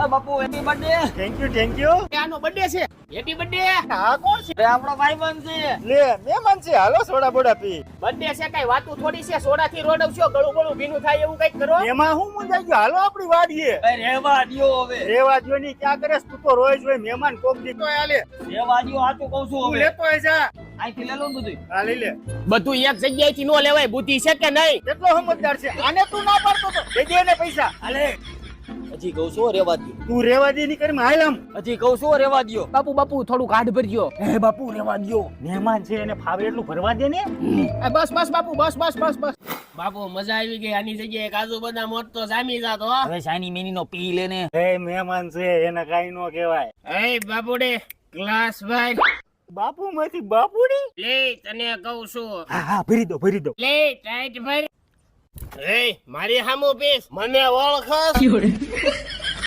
Bapu happy birthday. Thank you આનો birthday છે. Happy birthday. આ કોણ છે? આપણો ભાઈબંધ છે. લે મહેમાન છે, હાલો સોડા બોડા પી. બર્થડે છે કઈ વાતું થોડી છે. સોડાથી રોડવશો, ગળું ગળું ભીનું થાય એવું કઈક કરો. એમાં હું મુંજાઈ ગયો, હાલો આપણી વાડીએ. રહેવા દ્યો હવે. રેવા જો ની ક્યાં કરે તું તો રોજ હોય મહેમાન કોક દી તો હાલે. રહેવા દ્યો, આ તો કહું છું તું હવે. લેતો હોય જા. અહીંથી લે લો ને બધું. હા લઈ લે. બધું એક જગ્યાએથી નો લેવાય. બુદ્ધિ છે કે નહીં? કેટલો સમજદાર છે, આને તું ના પાડતો તો દે દે ને પૈસા. હાલે. હજી કહું છું રહેવા દ્યો. તું રેવા દે ની કરી હાલ આમ. હજી કહું છું રહેવા દ્યો. બાપુ થોડું કાઢ ભરજો. હે બાપુ રેવા દ્યો, મહેમાન છે એને ફાવે એટલું ભરવા દે ને. બસ બાપુ બસ. બાપુ મજા આવી ગઈ. આની જગ્યાએ કાજુ બદામ હોત તો જામી જાત હો. હવે સાની મેની નો પી લે ને. હે મહેમાન છે એને કાઈ નો કહેવાય. એ બાપુડે ગ્લાસ ભાઈ બાપુ માંથી બાપુડી. લે, તને કહું છું. હા ભરી દો લે ટાઈટ ભાઈ. એ મારી સામું પીસ, મને ઓળખસ.